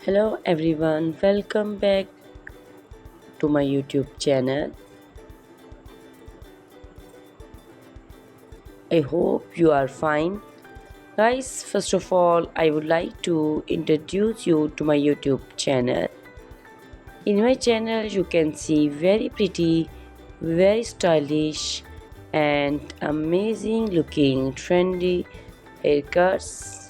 Hello everyone, welcome back to my YouTube channel. I hope you are fine. Guys, first of all, I would like to introduce you to my YouTube channel. In my channel, you can see very pretty, very stylish, and amazing looking trendy haircuts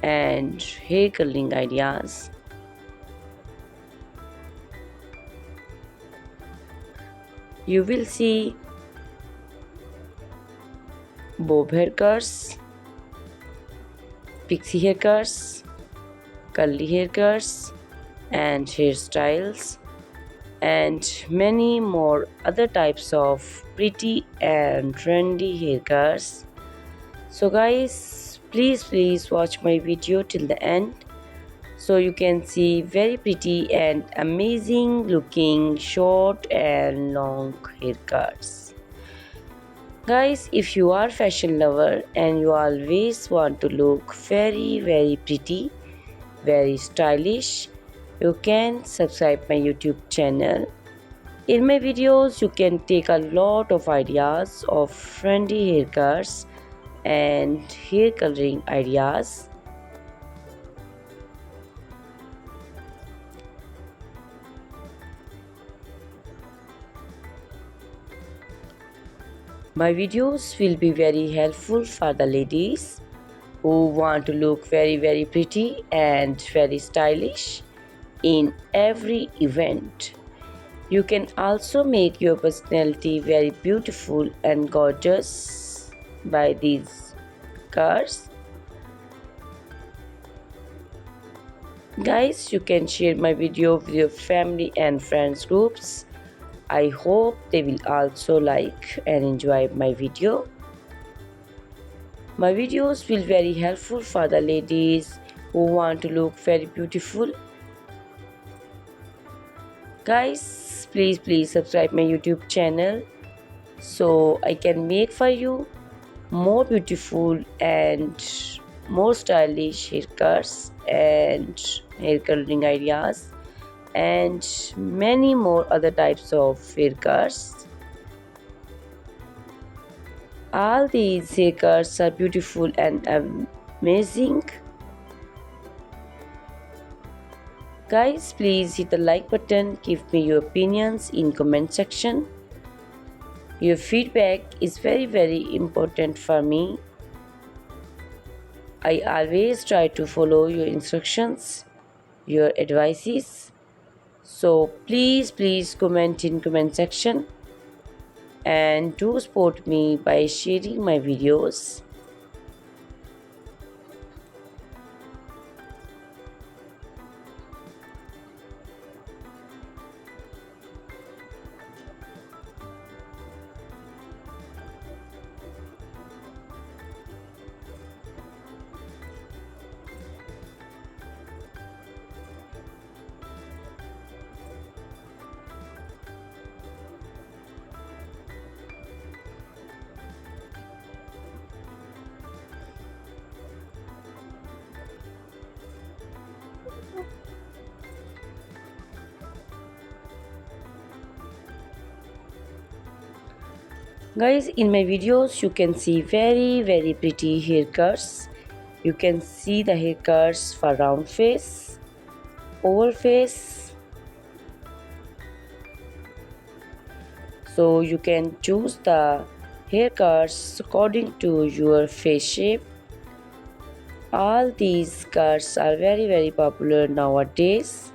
and hair curling ideas. You will see bob haircuts, pixie haircuts, curly haircuts, and hairstyles, and many more other types of pretty and trendy haircuts. So, guys, please watch my video till the end so you can see very pretty and amazing looking short and long haircuts. Guys, if you are fashion lover and you always want to look very pretty, very stylish, you can subscribe my YouTube channel. In my videos you can take a lot of ideas of trendy haircuts and hair coloring ideas. My videos will be very helpful for the ladies who want to look very pretty and very stylish in every event. You can also make your personality very beautiful and gorgeous by these cars. Guys, you can share my video with your family and friends groups. I hope they will also like and enjoy my video. My videos will very helpful for the ladies who want to look very beautiful. Guys, please subscribe my YouTube channel so I can make for you more beautiful and more stylish haircuts and hair coloring ideas and many more other types of haircuts. All these haircuts are beautiful and amazing. Guys, please hit the like button, give me your opinions in comment section. Your feedback is very important for me. I always try to follow your instructions, your advices. So please comment in comment section and do support me by sharing my videos. Guys, in my videos you can see very pretty haircuts. You can see the haircuts for round face, oval face. So you can choose the haircuts according to your face shape. All these cuts are very popular nowadays.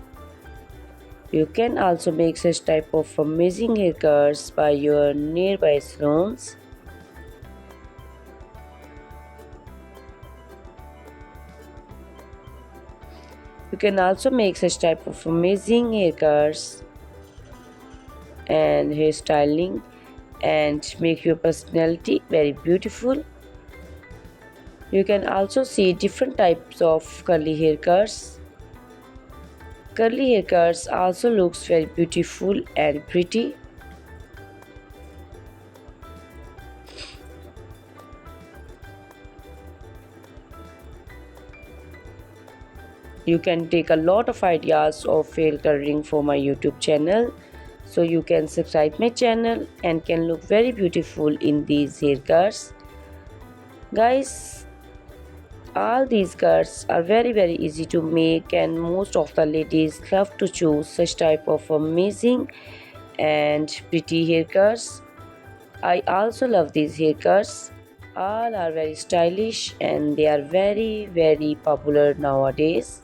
You can also make such type of amazing haircuts by your nearby salons. You can also make such type of amazing haircuts and hairstyling and make your personality very beautiful. You can also see different types of curly haircuts. Curly haircuts also looks very beautiful and pretty. You can take a lot of ideas of hair coloring for my YouTube channel. So you can subscribe my channel and can look very beautiful in these haircuts. Guys, all these cuts are very easy to make, and most of the ladies love to choose such type of amazing and pretty haircuts. I also love these haircuts. All are very stylish and they are very popular nowadays.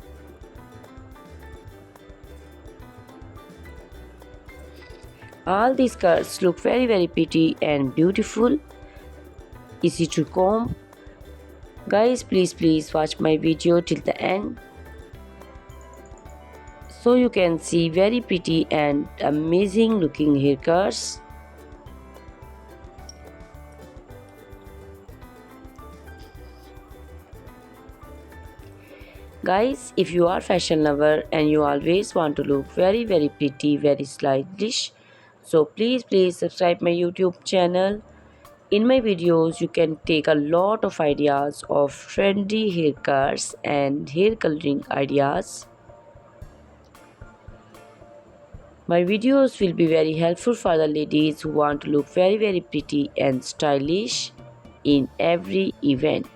All these cuts look very pretty and beautiful, easy to comb. Guys, please watch my video till the end so you can see very pretty and amazing looking haircuts. Guys, if you are fashion lover and you always want to look very pretty, very stylish, so please subscribe my YouTube channel. In my videos, you can take a lot of ideas of trendy haircuts and hair coloring ideas. My videos will be very helpful for the ladies who want to look very pretty and stylish in every event.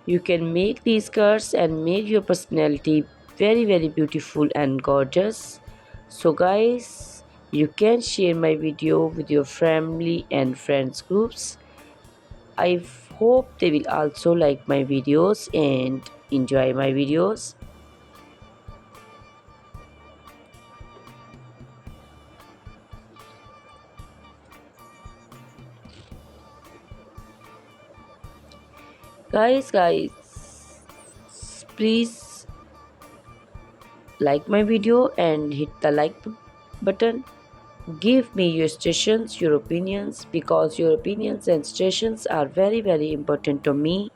You can make these skirts and make your personality very beautiful and gorgeous. So guys, you can share my video with your family and friends groups. I hope they will also like my videos and enjoy my videos. Guys, please like my video and hit the like button. Give me your suggestions, your opinions, because your opinions and suggestions are very important to me.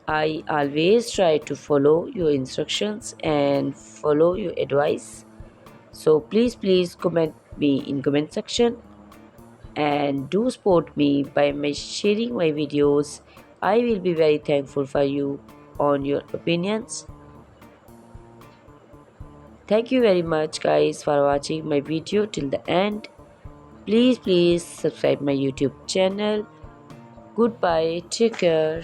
I always try to follow your instructions and follow your advice. So please comment me in comment section and do support me by sharing my videos. I will be very thankful for you on your opinions. Thank you very much guys for watching my video till the end. Please subscribe my YouTube channel. Goodbye, take care.